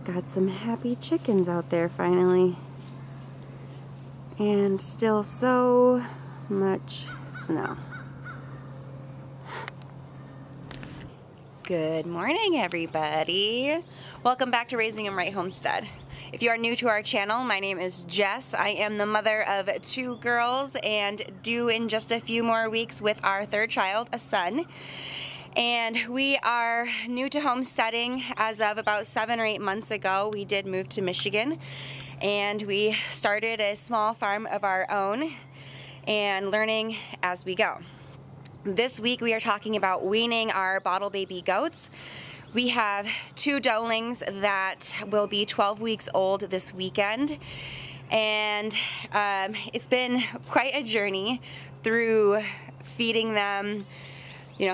Got some happy chickens out there finally. And still so much snow. Good morning, everybody. Welcome back to Raising 'em Right Homestead. If you are new to our channel, my name is Jess. I am the mother of 2 girls and due in just a few more weeks with our 3rd child, a son. And we are new to homesteading as of about 7 or 8 months ago. We did move to Michigan and we started a small farm of our own and learning as we go. This week we are talking about weaning our bottle baby goats. We have 2 doelings that will be 12 weeks old this weekend, and it's been quite a journey through feeding them,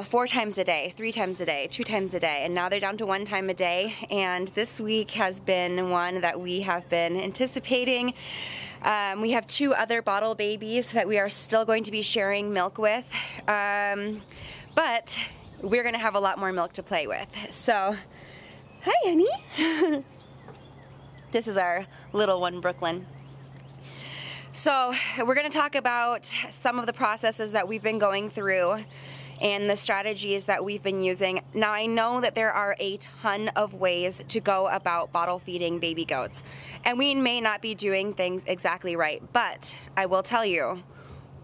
4 times a day, 3 times a day, 2 times a day, and now they're down to 1 time a day. And this week has been one that we have been anticipating. We have 2 other bottle babies that we are still going to be sharing milk with, but we're gonna have a lot more milk to play with. So, hi honey. This is our little one, Brooklyn. So we're gonna talk about some of the processes that we've been going through and the strategies that we've been using. Now I know that there are a ton of ways to go about bottle feeding baby goats, and we may not be doing things exactly right, but I will tell you,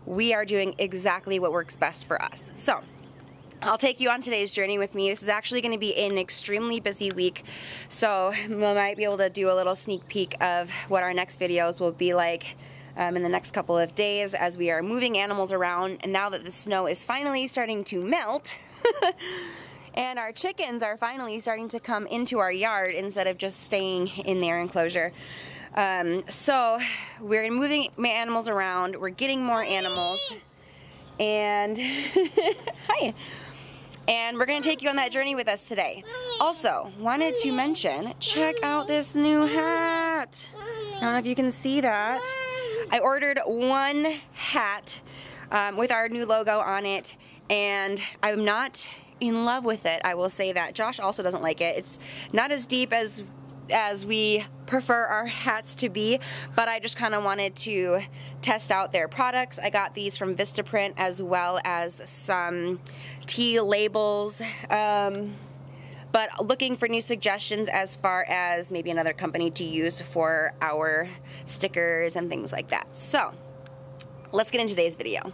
we are doing exactly what works best for us. So I'll take you on today's journey with me. This is actually going to be an extremely busy week, so we might be able to do a little sneak peek of what our next videos will be like in the next couple of days as we are moving animals around. And now that the snow is finally starting to melt and our chickens are finally starting to come into our yard instead of just staying in their enclosure. So we're moving animals around, we're getting more animals, and hi. And we're going to take you on that journey with us today. Also, wanted to mention, check out this new hat. I don't know if you can see that. I ordered 1 hat with our new logo on it, and I'm not in love with it, I will say that. Josh also doesn't like it. It's not as deep as we prefer our hats to be, but I just kind of wanted to test out their products. I got these from Vistaprint as well as some tea labels, but looking for new suggestions as far as maybe another company to use for our stickers and things like that. So let's get into today's video.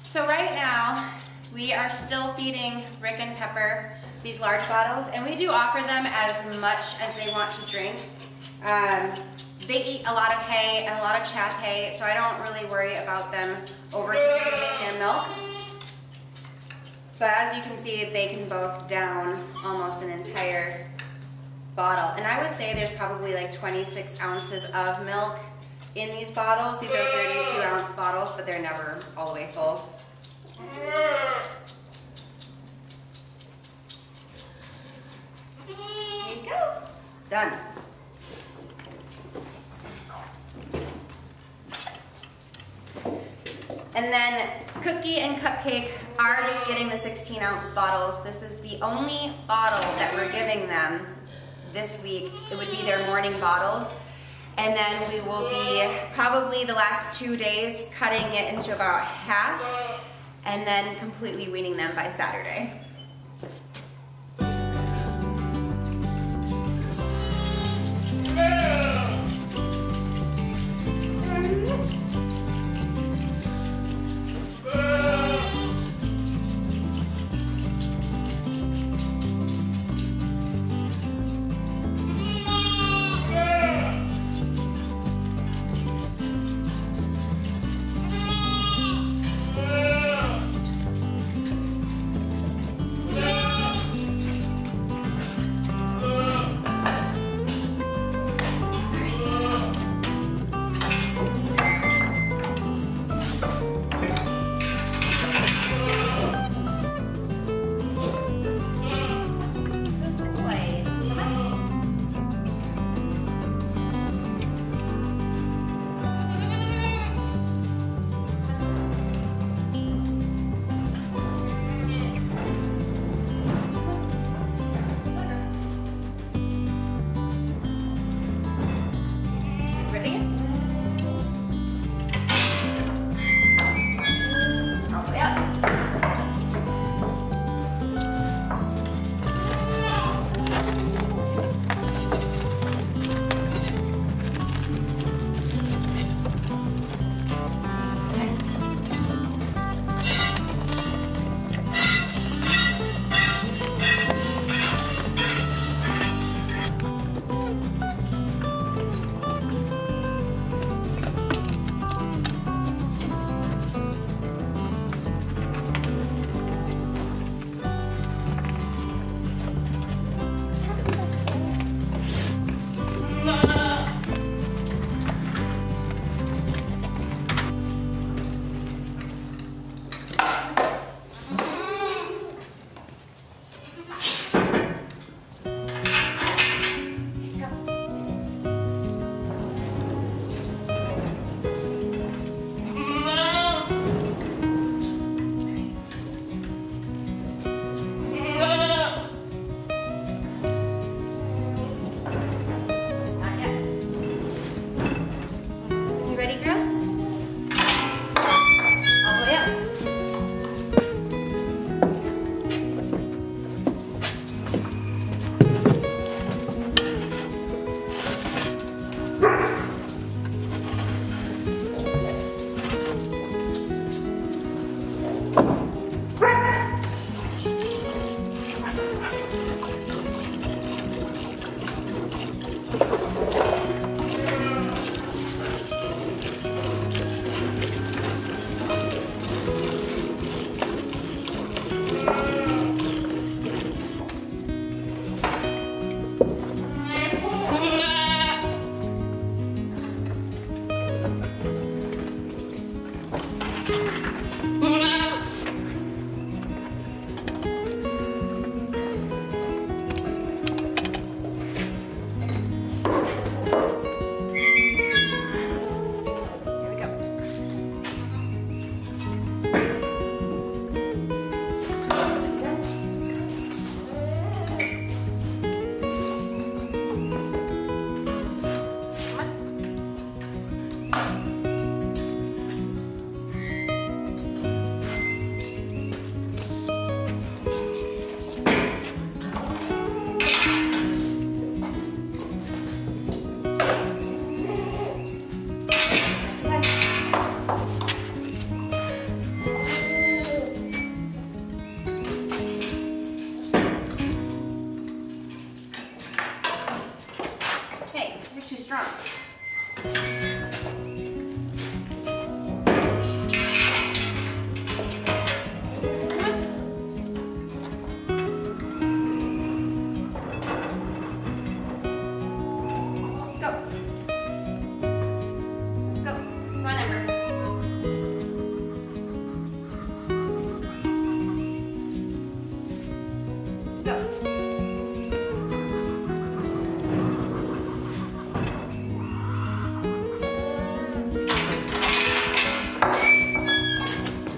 So right now, we are still feeding Rick and Pepper these large bottles, and we do offer them as much as they want to drink. They eat a lot of hay and a lot of chaff hay, so I don't really worry about them over consuming their milk. But as you can see, they can both down almost an entire bottle. And I would say there's probably like 26 ounces of milk in these bottles. These are 32-ounce bottles, but they're never all the way full. There you go. Done. And then Cookie and Cupcake are just getting the 16-ounce bottles. This is the only bottle that we're giving them this week. It would be their morning bottles. And then we will be probably the last 2 days cutting it into about half and then completely weaning them by Saturday.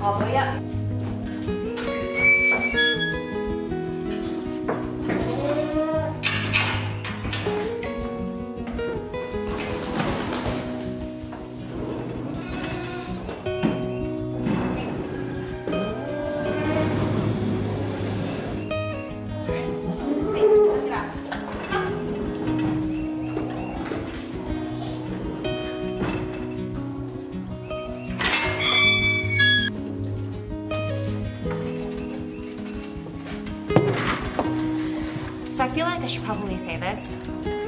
All the way up. So I feel like I should probably say this.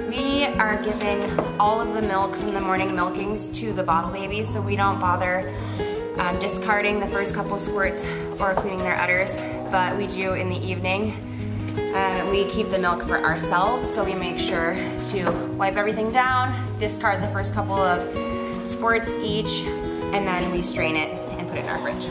We are giving all of the milk from the morning milkings to the bottle babies, so we don't bother discarding the first couple squirts or cleaning their udders, but we do in the evening. We keep the milk for ourselves, so we make sure to wipe everything down, discard the first couple of squirts each, and then we strain it and put it in our fridge.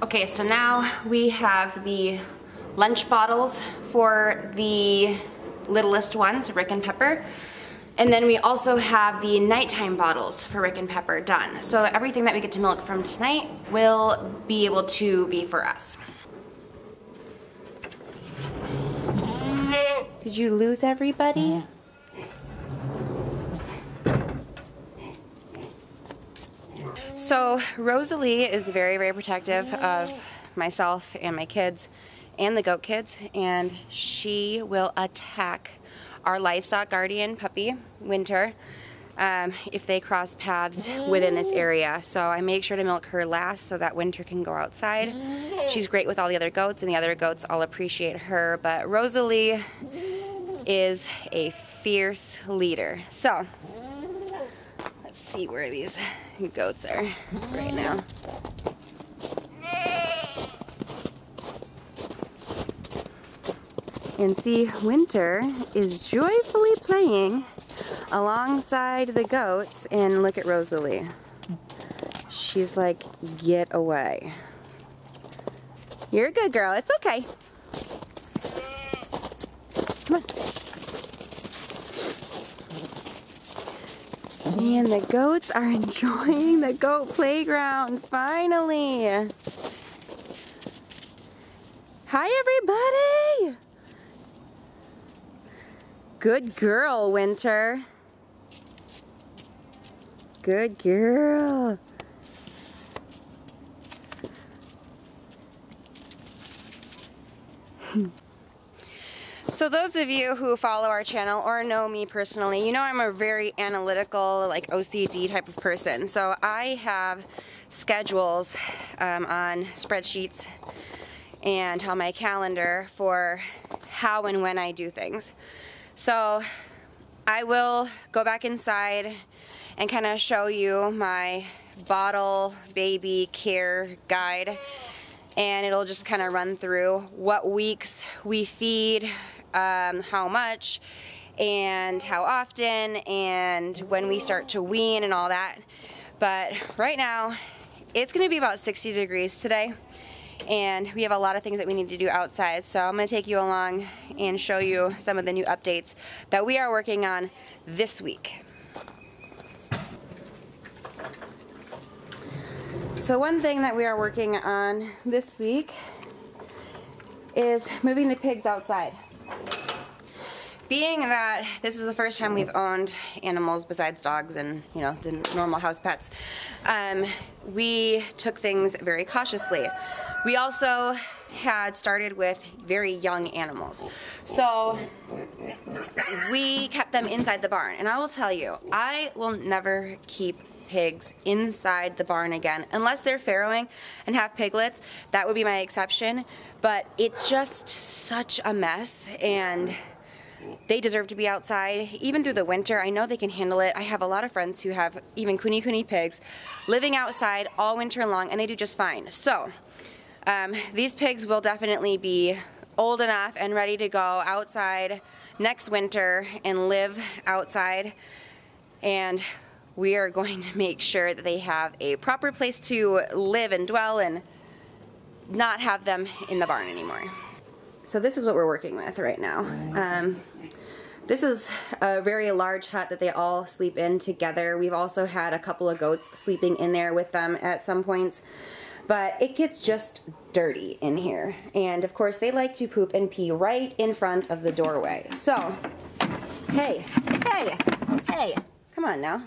Okay, so now we have the lunch bottles for the littlest ones, Rick and Pepper. And then we also have the nighttime bottles for Rick and Pepper done. So everything that we get to milk from tonight will be able to be for us. Did you lose everybody? So Rosalie is very, very protective of myself and my kids and the goat kids, and she will attack our livestock guardian puppy, Winter, if they cross paths within this area. So I make sure to milk her last so that Winter can go outside. She's great with all the other goats, and the other goats all appreciate her, but Rosalie is a fierce leader. So let's see where these goats are right now. And see, Winter is joyfully playing alongside the goats, and look at Rosalie. She's like, get away. You're a good girl, it's okay. Come on. And the goats are enjoying the goat playground, finally. Hi, everybody. Good girl, Winter. Good girl. So those of you who follow our channel or know me personally, you know I'm a very analytical, like OCD type of person. So I have schedules on spreadsheets and on my calendar for how and when I do things. So I will go back inside and kind of show you my bottle baby care guide, and it'll just kind of run through what weeks we feed, how much, and how often, and when we start to wean and all that. But right now, it's gonna be about 60 degrees today, and we have a lot of things that we need to do outside. So I'm gonna take you along and show you some of the new updates that we are working on this week. So one thing that we are working on this week is moving the pigs outside. Being that this is the first time we've owned animals besides dogs and, you know, the normal house pets, we took things very cautiously. We also had started with very young animals. So we kept them inside the barn. And I will tell you, I will never keep pigs inside the barn again unless they're farrowing and have piglets. That would be my exception, but it's just such a mess, and they deserve to be outside even through the winter. I know they can handle it. I have a lot of friends who have even kuni pigs living outside all winter long, and they do just fine. So these pigs will definitely be old enough and ready to go outside next winter and live outside, and we are going to make sure that they have a proper place to live and dwell and not have them in the barn anymore. So this is what we're working with right now. This is a very large hut that they all sleep in together. We've also had a couple of goats sleeping in there with them at some points, but it gets just dirty in here. And of course they like to poop and pee right in front of the doorway. So, hey, come on now.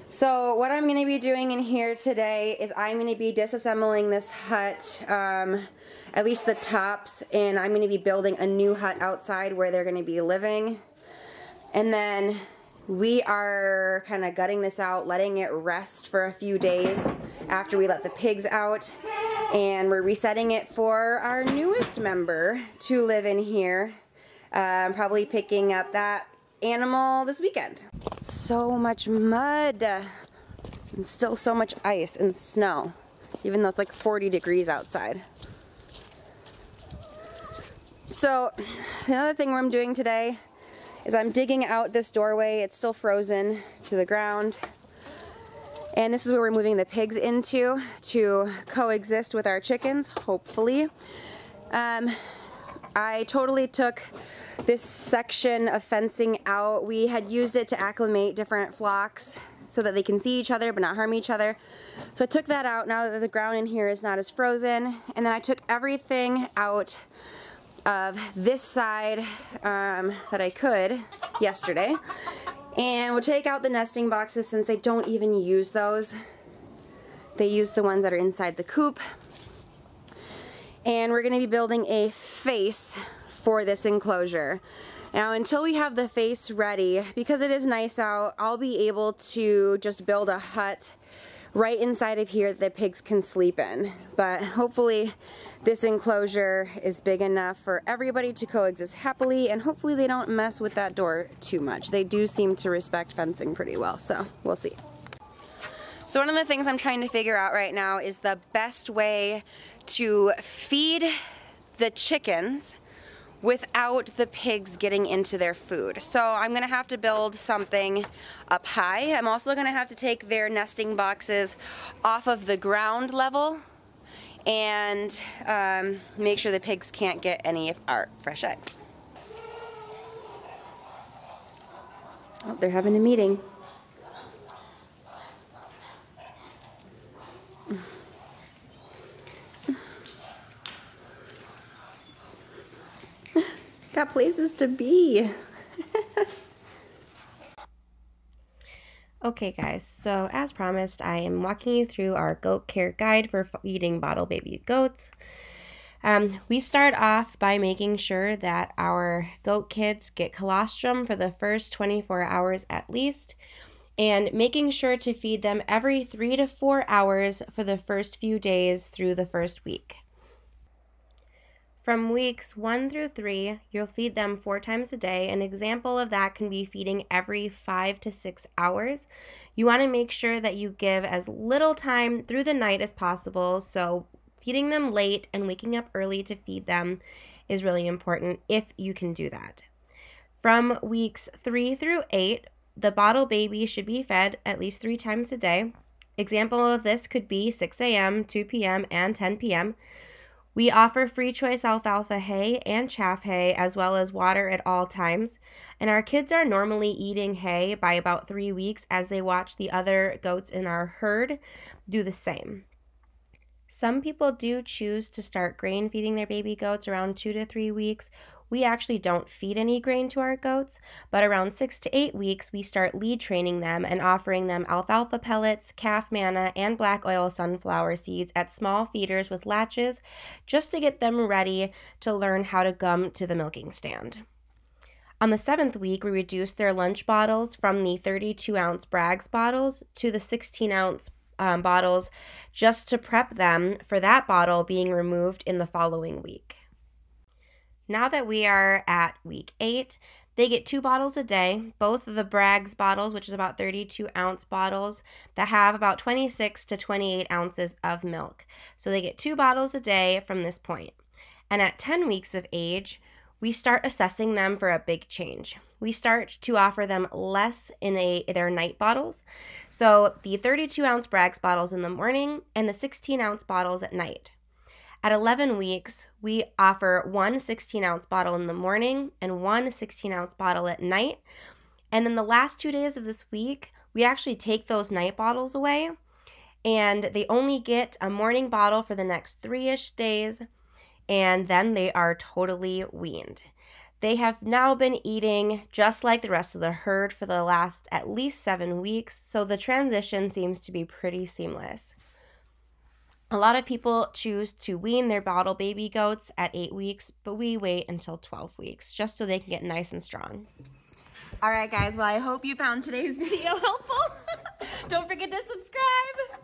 So what I'm going to be doing in here today is I'm going to be disassembling this hut, at least the tops, and I'm going to be building a new hut outside where they're going to be living. And then we are kind of gutting this out, letting it rest for a few days after we let the pigs out. And we're resetting it for our newest member to live in here. Probably picking up that animal this weekend. So much mud and still so much ice and snow, even though it's like 40 degrees outside. So another thing I'm doing today is I'm digging out this doorway. It's still frozen to the ground, and this is where we're moving the pigs into to coexist with our chickens, hopefully. I totally took this section of fencing out. We had used it to acclimate different flocks so that they can see each other but not harm each other. So I took that out now that the ground in here is not as frozen. And then I took everything out of this side that I could yesterday. And we'll take out the nesting boxes since they don't even use those. They use the ones that are inside the coop. And we're going to be building a face for this enclosure. Now until we have the face ready, because it is nice out, I'll be able to just build a hut right inside of here that the pigs can sleep in. But hopefully this enclosure is big enough for everybody to coexist happily, and hopefully they don't mess with that door too much. They do seem to respect fencing pretty well, so we'll see. So one of the things I'm trying to figure out right now is the best way to feed the chickens without the pigs getting into their food. So I'm gonna have to build something up high. I'm also gonna have to take their nesting boxes off of the ground level and make sure the pigs can't get any of our fresh eggs. Oh, they're having a meeting. Got places to be. Okay guys, so as promised, I am walking you through our goat care guide for feeding bottle baby goats. We start off by making sure that our goat kids get colostrum for the first 24 hours at least, and making sure to feed them every 3 to 4 hours for the first few days through the first week. From weeks 1 through 3, you'll feed them 4 times a day. An example of that can be feeding every 5 to 6 hours. You want to make sure that you give as little time through the night as possible, so feeding them late and waking up early to feed them is really important if you can do that. From weeks 3 through 8, the bottle baby should be fed at least 3 times a day. Example of this could be 6 a.m., 2 p.m., and 10 p.m. We offer free choice alfalfa hay and chaff hay as well as water at all times. And our kids are normally eating hay by about 3 weeks as they watch the other goats in our herd do the same. Some people do choose to start grain feeding their baby goats around 2 to 3 weeks. We actually don't feed any grain to our goats, but around 6 to 8 weeks, we start lead training them and offering them alfalfa pellets, calf manna, and black oil sunflower seeds at small feeders with latches just to get them ready to learn how to come to the milking stand. On the 7th week, we reduce their lunch bottles from the 32-ounce Bragg's bottles to the 16-ounce bottles just to prep them for that bottle being removed in the following week. Now that we are at week 8, they get 2 bottles a day, both of the Bragg's bottles, which is about 32-ounce bottles that have about 26 to 28 ounces of milk. So they get 2 bottles a day from this point. And at 10 weeks of age, we start assessing them for a big change. We start to offer them less in their night bottles. So the 32-ounce Bragg's bottles in the morning and the 16-ounce bottles at night. At 11 weeks, we offer 1 16-ounce bottle in the morning and 1 16-ounce bottle at night. And then the last 2 days of this week, we actually take those night bottles away, and they only get a morning bottle for the next 3-ish days, and then they are totally weaned. They have now been eating just like the rest of the herd for the last at least 7 weeks, so the transition seems to be pretty seamless. A lot of people choose to wean their bottle baby goats at 8 weeks, but we wait until 12 weeks just so they can get nice and strong. All right, guys. Well, I hope you found today's video helpful. Don't forget to subscribe.